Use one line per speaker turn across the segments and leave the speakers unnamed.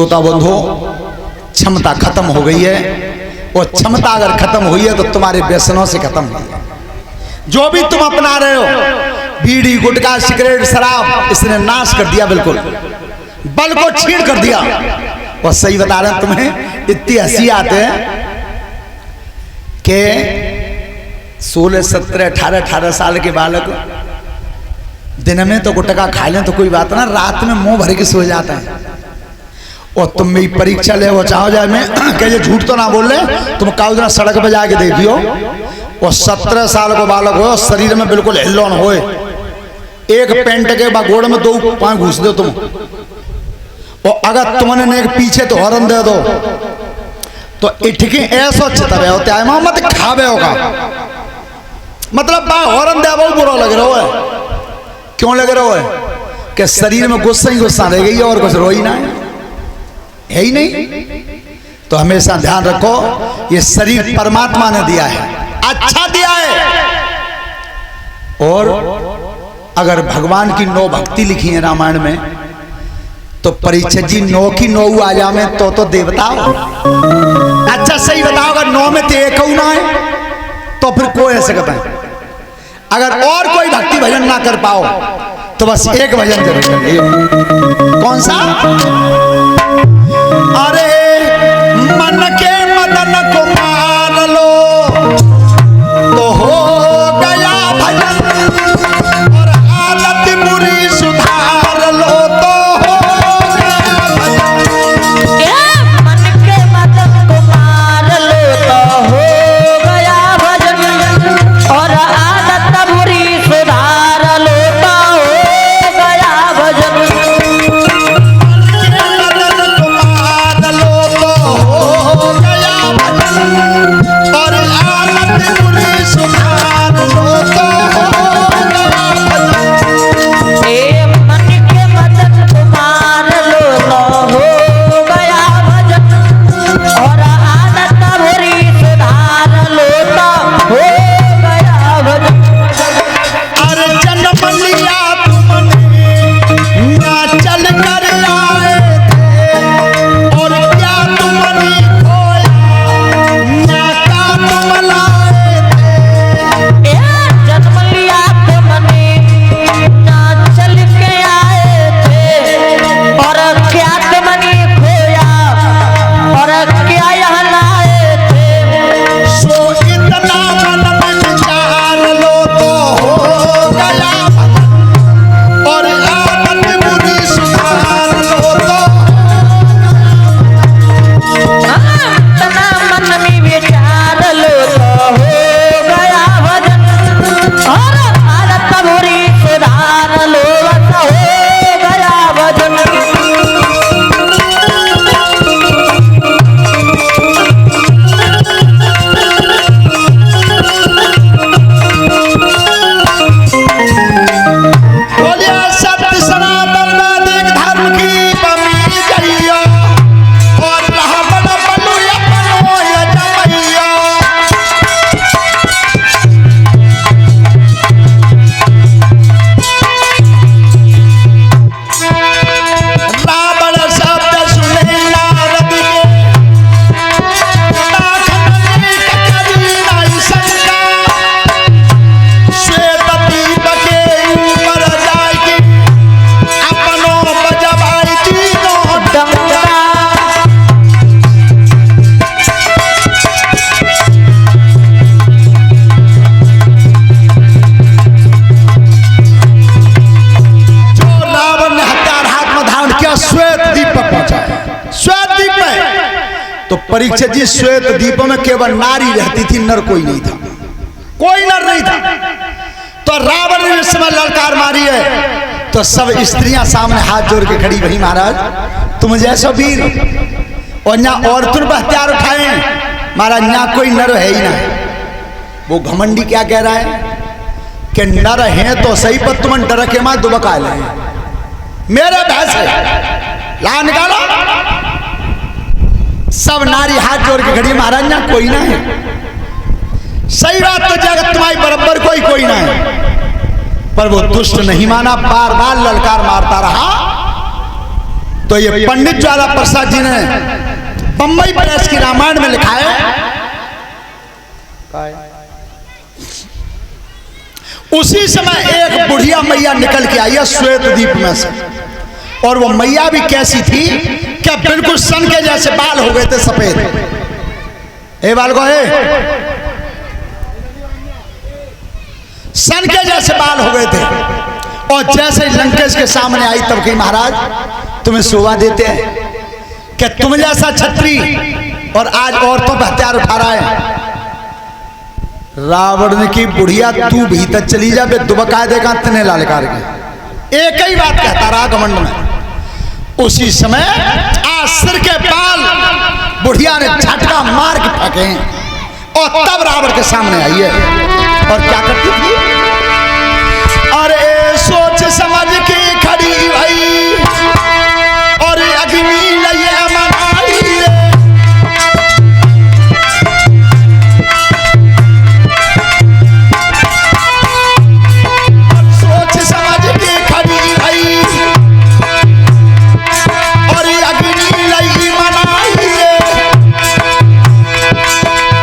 श्रोता बंधु, क्षमता खत्म हो गई है, और क्षमता अगर खत्म हुई है तो तुम्हारे व्यसनों से खत्म हुई है। जो भी तुम अपना रहे हो, बीड़ी गुटखा सिगरेट शराब, इसने नाश कर दिया, बिल्कुल बल को छीन कर दिया। और सही बता रहे हैं तुम्हें, इतनी हंसी आते हैं कि 16 17 18 साल के बालक दिन में तो गुटखा खा लें तो कोई बात ना, रात में मुंह भर के सो जाता है। और तुम मेरी परीक्षा ले वो चाहो जाए, मैं कहे झूठ तो ना बोल रहे, तुम काउ दिन सड़क पे जाके देखियो, और 17 साल को बालक हो, शरीर में बिल्कुल हिल्लोन हो, एक पेंट के गोड़ में 2 पांव घुस दो तुम, और अगर तुमने एक पीछे तो हॉर्न दे दो तो इठके ऐसा चितवे होते हैं, मत खावे होगा, मतलब बा हॉर्न दे बहुत बुरा लग रहा है। क्यों लग रहा है कि शरीर में गुस्सा ही गुस्सा रह गई है, और कुछ रो ही ना है ही नहीं। तो हमेशा ध्यान रखो, ये शरीर परमात्मा ने दिया है, अच्छा दिया है। और अगर भगवान की 9 भक्ति लिखी है रामायण में, तो परीक्षित जी 9 की 9 आ जावे तो देवता हो। अच्छा सही बताओ, अगर 9 में तो एक ना है तो फिर कोई ऐसे कहता है। अगर और कोई भक्ति भजन ना कर पाओ तो बस एक भजन जरूर करिए। कौन सा? अरे मन के मदन को मार लो तो हो गया भजन, और हालत बुरी सुधार लो तो हो गया भजन।
मन के मदन को मार लो तो हो गया भजन, और हालत बुरी सुधार लो तो हो गया भजन।
तो परीक्षित जी श्वेत द्वीप में केवल नारी रहती थी, नर कोई नहीं था, कोई नर नहीं था। तो रावण ने इस समय ललकार मारी है, तो सब स्त्रियां सामने हाथ जोड़ के खड़ी, भाई महाराज तुम जैसा वीर, और यहाँ औरतों पर हथियार उठाए महाराज, यहाँ कोई नर है ही ना। वो घमंडी क्या कह रहा है कि नर है तो सही, पर तुम डर के मां दुबका ले, मेरे भैंस है ला निकालो। सब नारी हाथ जोड़ के खड़ी, महाराज ना कोई ना है। सही बात, तो जगत तुम्हारी बराबर कोई ना है, पर वो दुष्ट नहीं माना, बार बार ललकार मारता रहा। तो ये पंडित ज्वाला प्रसाद जी ने बंबई प्रेस की रामायण में लिखा है, उसी समय एक बुढ़िया मैया निकल के आई है श्वेत द्वीप में से, और वो मैया भी कैसी थी क्या बिल्कुल सन के जैसे बाल हो गए थे सफेद। ए बाल को सन के जैसे बाल हो गए थे, और जैसे ही लंकेश के सामने आई तब कही महाराज तुम्हें शोभा देते हैं कि तुम जैसा छत्री और आज औरतों पर हथियार उठा रहा है। रावण ने की बुढ़िया तू भीतर चली जा, बे दुबका देगा तने लालकार के, एक ही बात कहता रहा घमंड में। उसी समय आज सिर के बाल बुढ़िया ने झटका मार के फेंके, और तब रावण के सामने आई है, और क्या करती थी, अरे सोच समझ के खड़ी भाई और अग्नि लइए मनाई रे। सोच समझ के खड़ी भाई और अग्नि लइए मनाई रे,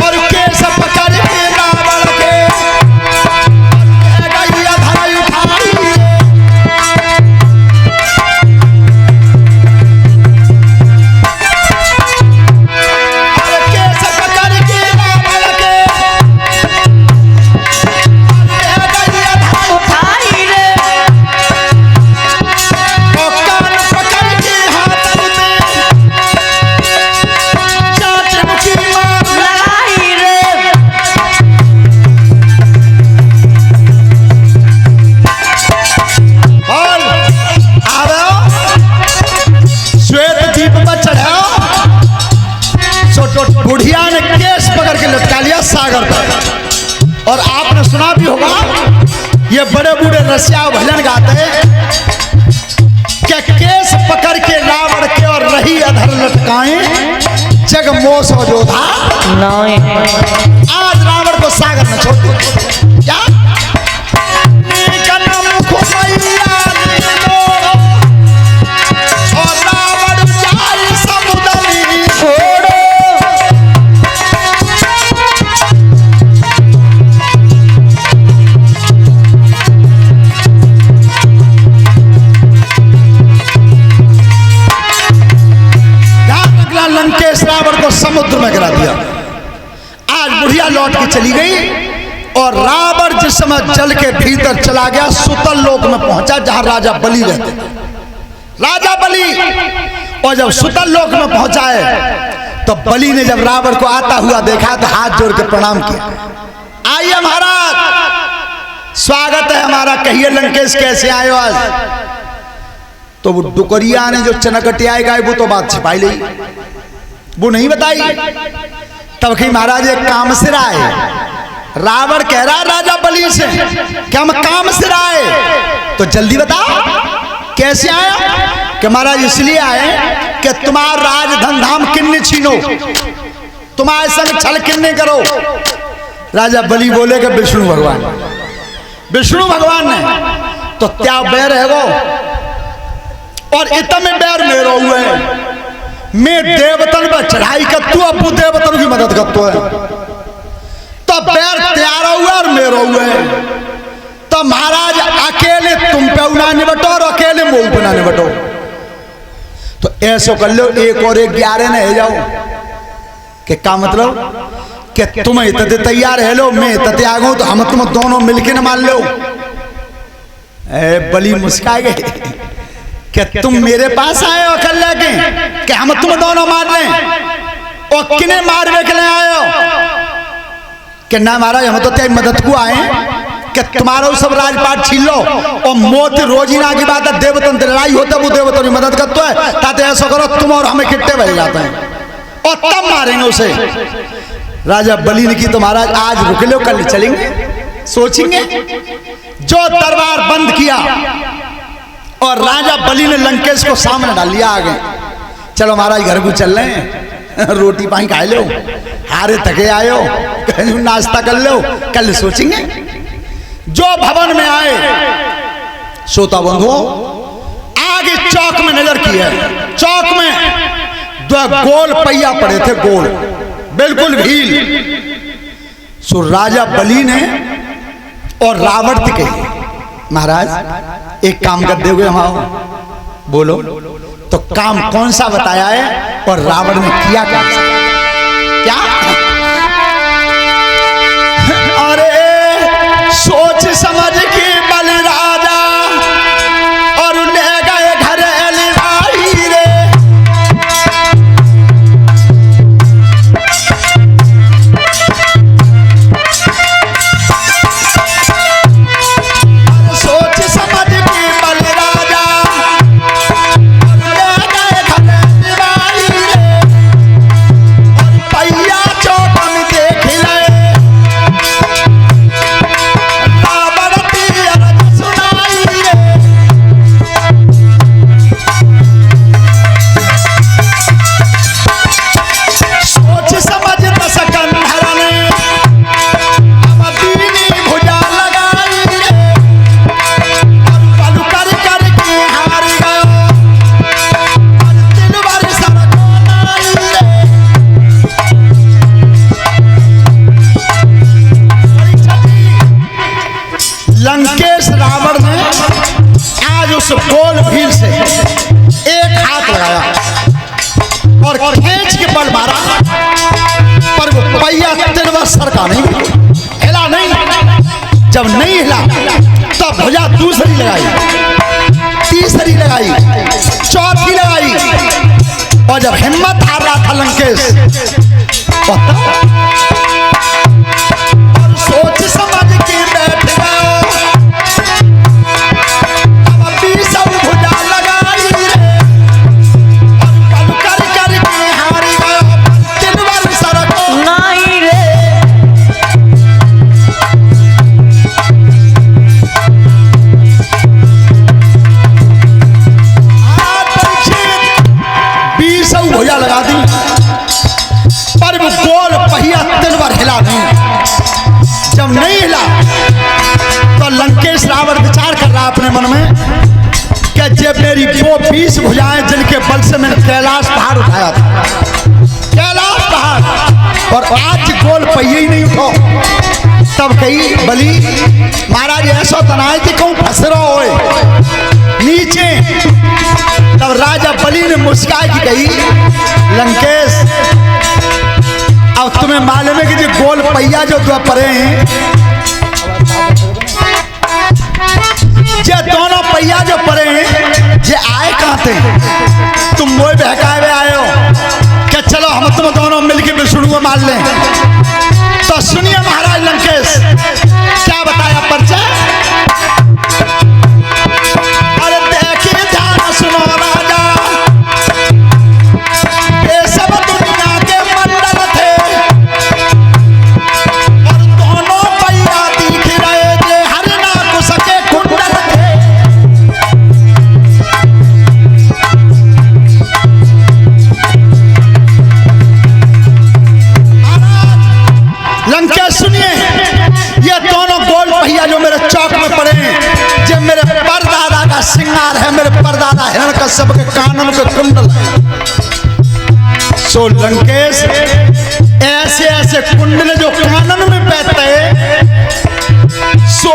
और केस पकड़ के रावण के गैया धराई उठाई रे। बुढ़िया ने केस पकड़ के लटका लिया सागर पर। और आपने सुना भी होगा ये बड़े बूढ़े रसिया भजन गाते हैं कि केस पकड़ के रावण के और रही अधर लटकाएं जग मोह सो जोधा। आज रावण को सागर में छोड़ दो क्या और रावण जाए समुद्र में छोड़ो। लंकेश रावण को समुद्र में गिरा दिया। आज बुढ़िया लौट के चली गई, और रावण जिस समय जल के भीतर चला गया सुतल लोक में पहुंचा जहां राजा बलि रहते थे। राजा बलि, और जब सुतल लोक में पहुंचा है तो बलि ने जब रावण को आता हुआ देखा तो हाथ जोड़ के प्रणाम किया। आइए महाराज स्वागत है हमारा, कहिए लंकेश कैसे आए हो आज। तो वो डुकरिया ने जो चनकटिया गाय वो तो बात छिपाई ली, वो नहीं बताई। तब कही महाराज एक काम से आए। रावण कह रहा राजा बलि से कि हम काम से आए, तो जल्दी बताओ कैसे आए। कि महाराज इसलिए आए कि तुम्हारा राज धन धाम किन्ने छीनो, तुम्हारे संग छल किन्ने करो। राजा बलि बोले कि विष्णु भगवान, विष्णु भगवान ने तो क्या बैर है वो, और इतने बैर मेरे हुए हैं। मैं देवतन पर चढ़ाई कर तू अपू देवतन की मदद करतो है, तो बैर तैयार हुआ और मेरे हुए। तो महाराज अकेले तुम पे उना निबटो और अकेले मोह पे ना निबटो। तो ऐसा कर लो, एक और एक 11 ने है जाओ। कि क्या मतलब कि तुम इतने तैयार है लो, मैं इतने आ गऊ, तो हम तुम दोनों मिलके न मान लो। बलि मुस्का गए कि तुम मेरे पास आए हो कल लेके कि हम तुम दोनों मार रहे हैं, और किने मारने के लिए आए हो। कि ना महाराज हम तो तेरी मदद को आए कि तुम्हारा सब राजपाट छीन लो, और मौत रोजीना की बात है, देवतन लड़ाई होता है वो देवतन की मदद करता है, ताकि ऐसा करो तुम और हमें किट्टे बह जाते हैं, और तब मारेंगे उसे। राजा बलि ने की तो महाराज आज रुक लो, कल चलेंगे, सोचेंगे। जो दरबार बंद किया और राजा बलि ने लंकेश को सामने डाल लिया। आगे चलो महाराज घर को चल रहे हैं, रोटी पानी खा लो, हारे थके आयो, कहीं नाश्ता कर लो, कल सोचेंगे। जो भवन में आए श्रोता बंधुओं आगे चौक में नजर की है, चौक में दो गोल पहिया पड़े थे, गोल बिल्कुल भील। सो राजा बलि ने और रावण के महाराज एक काम कर दोगे हम, बोलो तो काम कौन सा बताया है और रावण ने किया क्या? अरे सोच समझ के बलि राजा और ले गए घर एलिवाई रे। सोच समझ के बलि राजा ले गए घर एलिवाई रे। और पहिया चौक में देख ले लंकेश रावण ने आज उस गोल भील से एक हाथ लगाया और खींच के बल मारा, पर वो पहिया तिरवा सरका नहीं, हिला नहीं। जब नहीं हिला तब भुजा दूसरी लगाई, तीसरी लगाई, चौथी लगाई, और जब हिम्मत हार रहा था लंकेश और सोच समझ के बैठ गया। भुजा लगा दी, पर वो गोल पहिया तिल बार हिला नहीं। जब नहीं हिला तो लंकेश रावण विचार कर रहा अपने मन में कि जब मेरी वो 20 भुजाएं जिनके बल से मैंने कैलाश पहाड़ उठाया था, कैलाश पहाड़, और आज गोल पहिया ही नहीं उठो। तब कही बलि महाराज ऐसा तनाए कि कहूँ फंस रहा हो नीचे। तब राजा बलि ने मुस्काई की कही, लंकेश अब तुम्हें मालूम है कि जो गोल पहिया जो दो परे हैं, जो दोनों पहिया जो परे हैं, ये आए कहां थे? तुम वो बहकाए हुए आए हो कि चलो हम तुम दोनों मिलकर विष्णु को मार लें। तो सुनिए महाराज लंकेश क्या बताया परिचय। अरे देखिए ध्यान सुनो राजा, ये सब दुनिया के मंडल थे और दोनों पहिया दिख रहे थे, हर ना कुसके कुंडल थे। लंकेश सुनिए, ये दोनों गोल पहिया जो मेरे चौक में पड़े हैं, जो मेरे परदादा का श्रृंगार है, मेरे परदादा हिरण्यकश्यप के कानन के कुंडल है। सो लंकेश ऐसे ऐसे कुंडल जो कानन में पहनते हैं, सो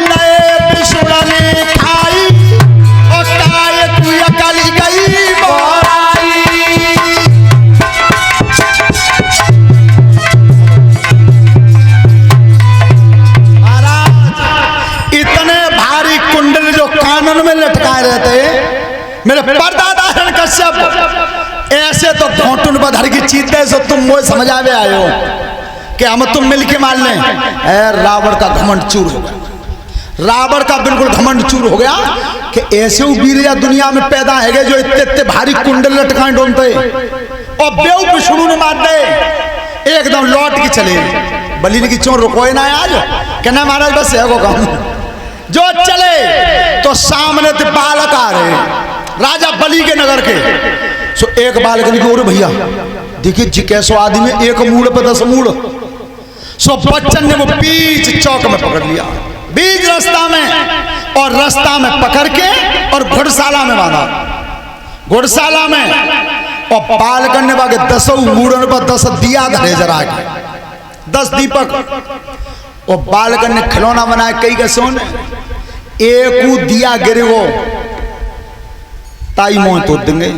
नए विष्णु ने खाई और काय तू अकाली गई बोराई। इतने भारी कुंडल जो कानन में लटकाए रहते मेरे परदादा हिरण्यकश्यप, ऐसे तो घोटुन बधर की चीते से तुम वो समझ आवे आए हो कि हम तुम मिलके मार लें। रावण का घमंड चूर हो गया, रावण का बिल्कुल घमंड चूर हो गया कि ऐसे वीर दुनिया में पैदा है जो इतने इतने भारी कुंडल लटकाए ढूंढते और बेव विष्णु ने मार दे। एकदम लौट के चले। बलि ने की चोर रुकोए ना आज, कहना महाराज बस है वो काम जो चले तो सामने तो बालक आ रहे राजा बलि के नगर के। सो एक बालक ने कहा भैया देखिए जी कैसो आदमी एक मूड़ पे 10 मूड़। सो बच्चन ने वो बीच चौक में पकड़ लिया, बीच रास्ता में, और रास्ता में पकड़ के और घुड़शाला में बांधा। घोड़शाला में और पाल करने वाले 10 मूड़न पर 10 दिया धरे जरा के 10 दीपक और बाल करने खिलौना बनाए कई का सोन एक दिया गिरे वो ताई मोह तो देंगे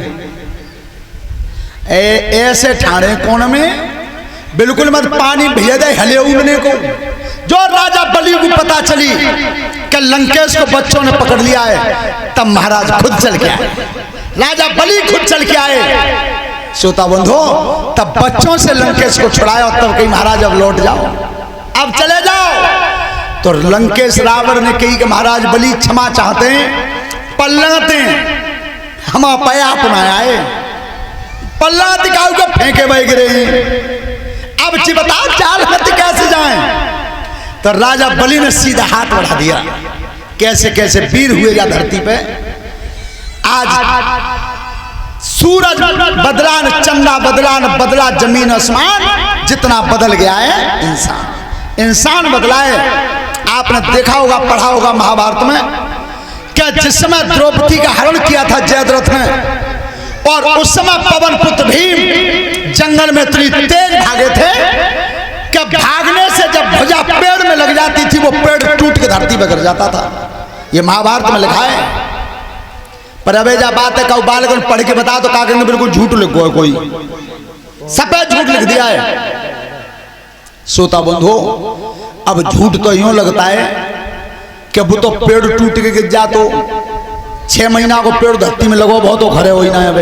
ऐसे ठाणे कोण में बिल्कुल मत पानी भेज दे हले उगने को। जो राजा बलि को पता चली कि लंकेश को बच्चों ने पकड़ लिया है तब महाराज खुद चल के आए, राजा बलि खुद चल के आए। श्रोता बंधु तब बच्चों से लंकेश को छुड़ाया और तब कही महाराज अब लौट जाओ, अब चले जाओ। तो लंकेश रावण ने कही कि महाराज बलि क्षमा चाहते हैं, पल्लाते हम पया अपनाया है, पल्ला दिखाओ के फेंके बह गिरे अब चिबता चाल मत कैसे जाएं। तो राजा बलि ने सीधा हाथ बढ़ा दिया, कैसे कैसे वीर हुए या धरती पे। आज सूरज बदला न चंदा बदला न बदला जमीन आसमान, जितना बदल गया है इंसान बदला है। आपने देखा होगा पढ़ा होगा महाभारत में कि जिस समय द्रौपदी का हरण किया था जयद्रथ ने, और उस समय पवन पुत्र भीम जंगल में इतनी तेज भागे थे कि भागने से जब भुजा पेड़ में लग जाती थी वो पेड़ टूट के धरती पर गिर जाता था। ये महाभारत में लिखा है। पर अब जा बात है बालगन पढ़ के बता तो कागज ने बिल्कुल झूठ लिख गया, कोई सफेद झूठ लिख दिया है। श्रोता बंधु अब झूठ तो यूं लगता है कि वो तो पेड़ टूट के गिर जा तो 6 महीना को पेड़ धरती में लगो बहुत खड़े हो ही ना। अब